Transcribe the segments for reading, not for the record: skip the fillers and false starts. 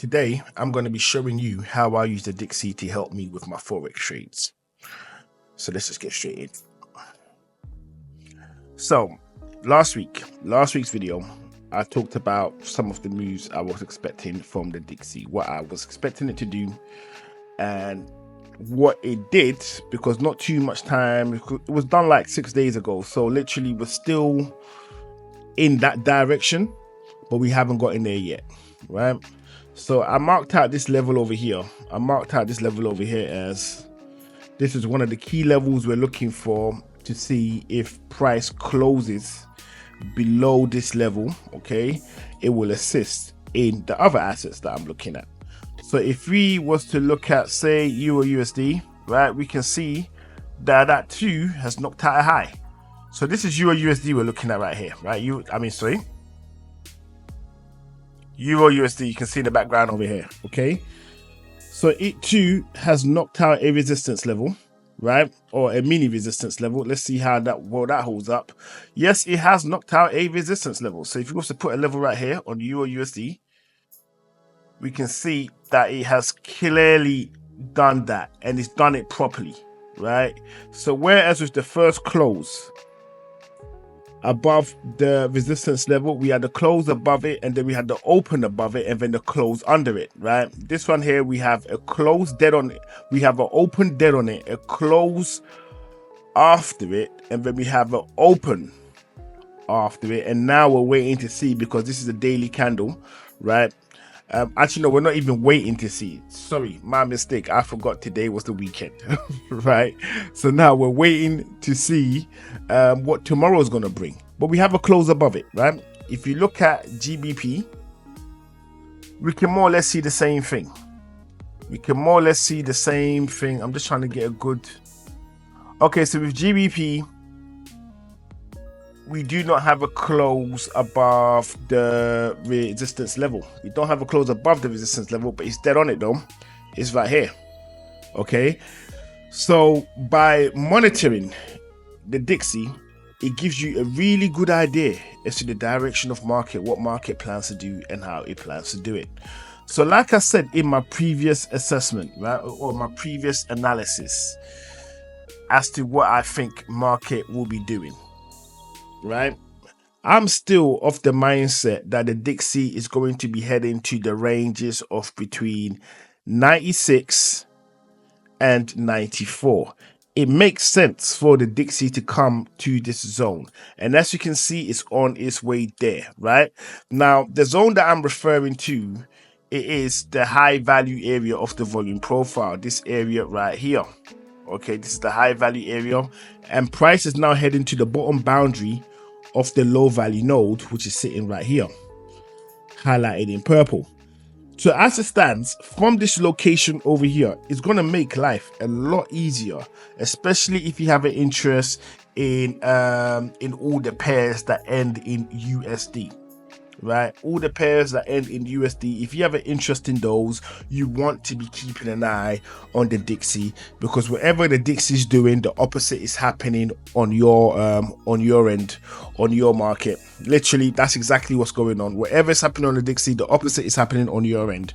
Today, I'm going to be showing you how I use the Dixie to help me with my Forex trades. So let's just get straight in. So last week's video, I talked about some of the moves I was expecting from the Dixie, what I was expecting it to do and what it did, because not too much time, it was done like 6 days ago. So literally we're still in that direction, but we haven't got in there yet, right? So I marked out this level over here. As this is one of the key levels we're looking for to see if price closes below this level. Okay, it will assist in the other assets that I'm looking at. So if we was to look at, say, EURUSD, right, we can see that that too has knocked out a high. So this is EURUSD we're looking at right here, right? EURUSD, you can see in the background over here. Okay, so it too has knocked out a resistance level, right, or a mini resistance level. Let's see how that holds up. Yes, it has knocked out a resistance level. So if you was to put a level right here on EURUSD, we can see that it has clearly done that, and it's done it properly, right? So whereas with the first close above the resistance level, we had the close above it, and then we had the open above it, and then the close under it, right? This one here, we have a close dead on it, we have an open dead on it, a close after it, and then we have an open after it. And now we're waiting to see, because this is a daily candle, right? Actually, no, we're not even waiting to see. Sorry, my mistake. I forgot today was the weekend, right? So now we're waiting to see what tomorrow is going to bring. But we have a close above it, right? If you look at GBP, we can more or less see the same thing. I'm just trying to get a good... Okay, so with GBP, we do not have a close above the resistance level. We don't have a close above the resistance level, but it's dead on it though. It's right here. Okay, so by monitoring the Dixie, it gives you a really good idea as to the direction of market, what market plans to do and how it plans to do it. So like I said in my previous assessment, right, or my previous analysis as to what I think market will be doing, right, I'm still of the mindset that the Dixie is going to be heading to the ranges of between 96 and 94. It makes sense for the Dixie to come to this zone, and as you can see, it's on its way there. Right now, the zone that I'm referring to, it is the high value area of the volume profile, this area right here. Okay, this is the high value area, and price is now heading to the bottom boundary of the low value node, which is sitting right here, highlighted in purple. So as it stands, from this location over here, it's going to make life a lot easier, especially if you have an interest in all the pairs that end in USD. Right, all the pairs that end in USD, if you have an interest in those, you want to be keeping an eye on the Dixie, because whatever the Dixie is doing, the opposite is happening on your end, on your market. Literally, that's exactly what's going on. Whatever is happening on the Dixie, the opposite is happening on your end.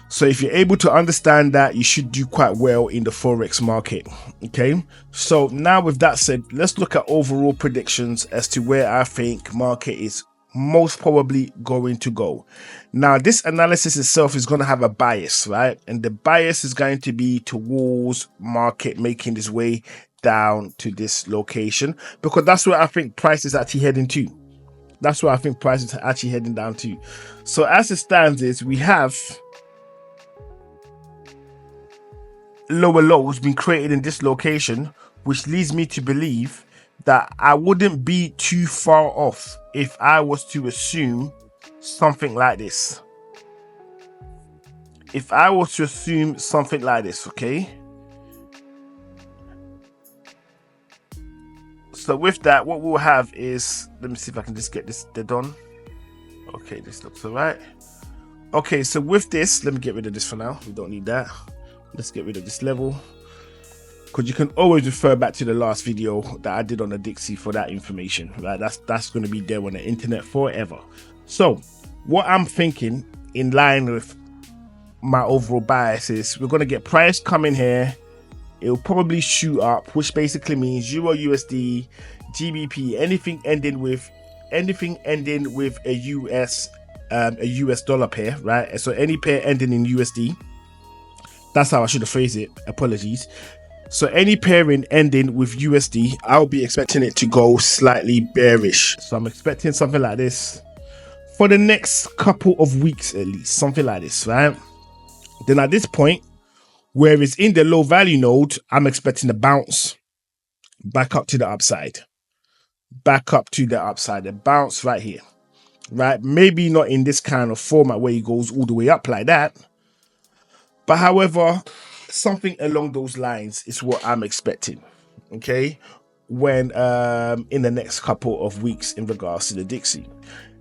So if you're able to understand that, you should do quite well in the Forex market. Okay, so now with that said, let's look at overall predictions as to where I think market is most probably going to go. Now, this analysis itself is going to have a bias, right? And the bias is going to be towards market making this way down to this location, because that's where I think price is actually heading to. Down to. So as it stands is, we have lower lows being created in this location, which leads me to believe that I wouldn't be too far off if I was to assume something like this. Okay. So with that, what we'll have is, let me see if I can just get this dead on. Okay, this looks all right. Okay, so with this, let me get rid of this for now. We don't need that. Let's get rid of this level, because you can always refer back to the last video that I did on the Dixie for that information, right? That's going to be there on the internet forever. So what I'm thinking, in line with my overall bias is we're going to get price coming here. It'll probably shoot up, which basically means Euro USD, GBP, anything ending with a US dollar pair, right? So any pair ending in USD. That's how I should have phrased it. Apologies. So any pairing ending with USD, I'll be expecting it to go slightly bearish. So I'm expecting something like this for the next couple of weeks at least, something like this, right? Then at this point, where it's in the low value node, I'm expecting a bounce back up to the upside. Back up to the upside, a bounce right here, right? Maybe not in this kind of format where it goes all the way up like that. But however, something along those lines is what I'm expecting, okay? When in the next couple of weeks in regards to the Dixie.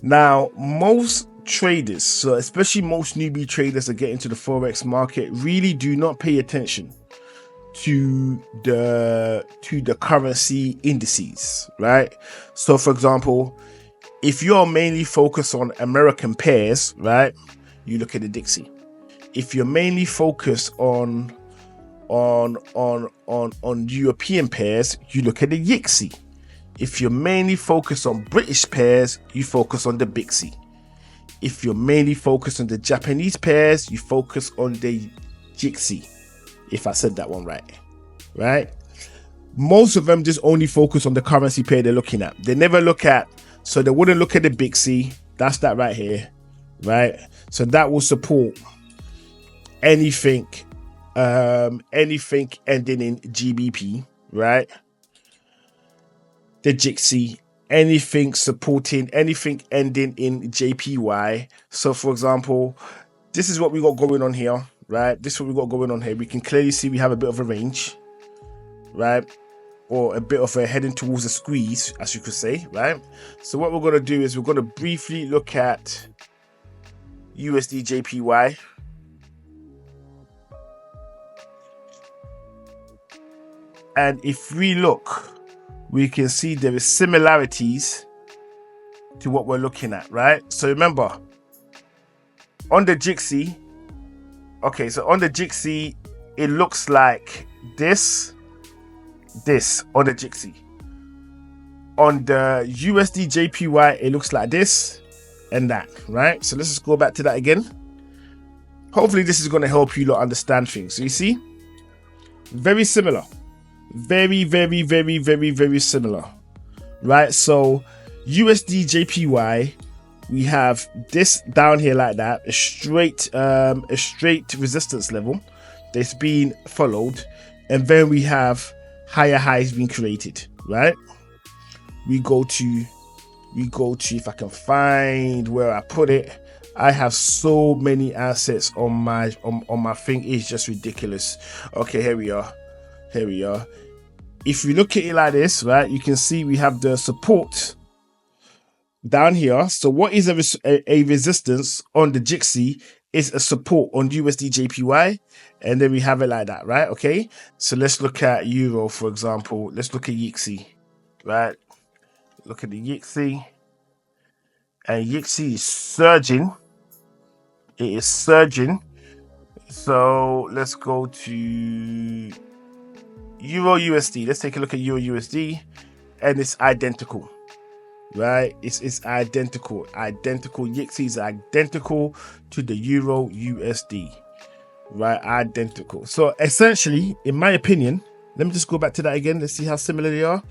Now, most traders, so especially most newbie traders that get into the Forex market, really do not pay attention to the currency indices, right? So for example, if you're mainly focused on American pairs, right, you look at the Dixie. If you're mainly focused on European pairs, you look at the YXY. If you're mainly focused on British pairs, you focus on the BIXY. If you're mainly focused on the Japanese pairs, you focus on the JIXY. If I said that one right? Most of them just only focus on the currency pair they're looking at. They never look at, so they wouldn't look at the BIXY. That's that right here, right? So that will support anything ending in GBP, right? The JPY, anything supporting anything ending in JPY. So for example, this is what we got going on here, right? This is what we got going on here. We can clearly see we have a bit of a range, right? Or a bit of a heading towards a squeeze, as you could say, right? So what we're going to do is we're going to briefly look at USDJPY. And if we look, we can see there is similarities to what we're looking at, right? So remember, on the JPY, okay, so on the JPY, it looks like this on the JPY. On the USDJPY, it looks like this and that, right? So let's just go back to that again. Hopefully this is going to help you lot understand things. So you see, very similar. Very similar, right? So USDJPY, we have this down here like that, a straight resistance level that's been followed, and then we have higher highs being created, right? We go to if I can find where I put it. I have so many assets on my thing, it's just ridiculous. Okay, here we are. If you look at it like this, right, you can see we have the support down here. So what is a resistance on the JPY is a support on USDJPY, and then we have it like that, right? Okay, so let's look at Euro, for example. Let's look at YXY, right? Look at the YXY, and YXY is surging. It is surging. So let's go to Euro USD. Let's take a look at Euro USD, and it's identical, right? It's identical. YXY is identical to the Euro USD, right? Identical. So essentially, in my opinion, let me just go back to that again. Let's see how similar they are.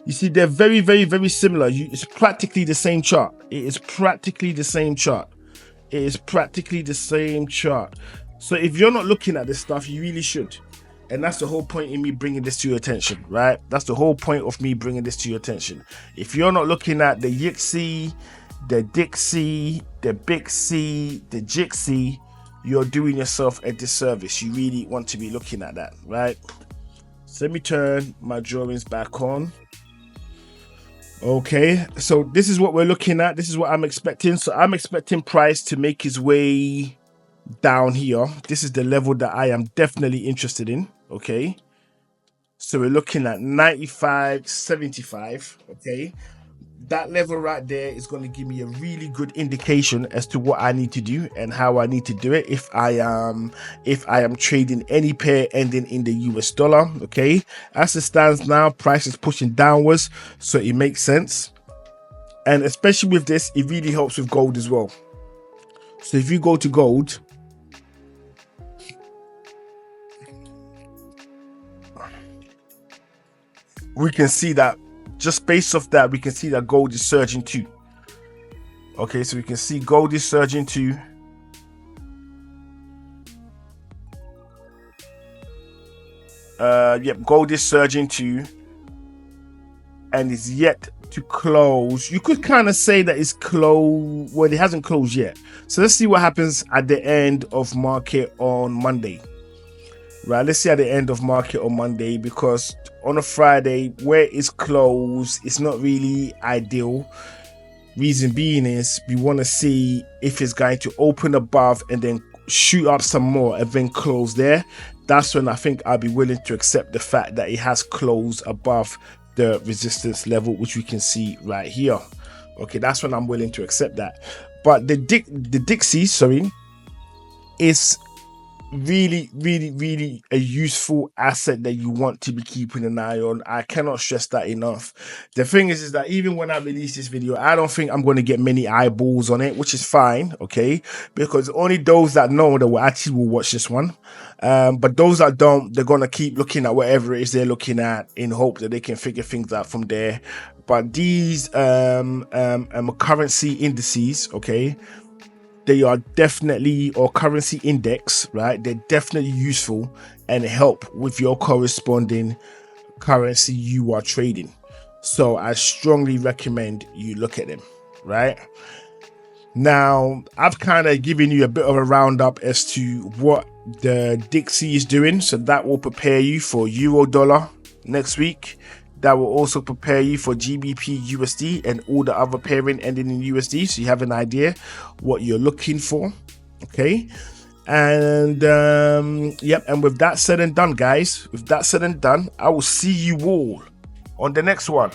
You see, they're very similar. It's practically the same chart. It is practically the same chart. So if you're not looking at this stuff, you really should. And that's the whole point in me bringing this to your attention, right? That's the whole point of me bringing this to your attention. If you're not looking at the YXY, the DIXY, the BIXY, the JIXY, you're doing yourself a disservice. You really want to be looking at that, right? So let me turn my drawings back on. Okay, so this is what we're looking at. This is what I'm expecting. So I'm expecting price to make his way down here. This is the level that I am definitely interested in. Okay, so we're looking at 95.75. Okay, that level right there is going to give me a really good indication as to what I need to do and how I need to do it if I am trading any pair ending in the US dollar. Okay, as it stands now, price is pushing downwards, so it makes sense. And especially with this, it really helps with gold as well. So if you go to gold, we can see that just based off that, we can see that gold is surging too. Okay, so we can see gold is surging too. Yep, gold is surging too, and is yet to close. You could kind of say that it's closed. Well, it hasn't closed yet. So let's see what happens at the end of market on Monday. Right, let's see at the end of market on Monday, because on a Friday where it's closed, it's not really ideal. Reason being is we want to see if it's going to open above and then shoot up some more and then close there. That's when I think I'll be willing to accept the fact that it has closed above the resistance level, which we can see right here. Okay, that's when I'm willing to accept that. But the Dixie, sorry, is really a useful asset that you want to be keeping an eye on. I cannot stress that enough. The thing is that even when I release this video, I don't think I'm going to get many eyeballs on it, which is fine, okay, because only those that know that will actually watch this one. But those that don't, they're going to keep looking at whatever it is they're looking at in hope that they can figure things out from there. But these currency indices, okay, they are definitely, or currency index, right? They're definitely useful and help with your corresponding currency you are trading. So I strongly recommend you look at them, right? Now, I've kind of given you a bit of a roundup as to what the Dixie is doing. So that will prepare you for euro dollar next week. That will also prepare you for GBPUSD and all the other pairing ending in USD, so you have an idea what you're looking for. Okay, and yep, and with that said and done, guys, with that said and done, I will see you all on the next one.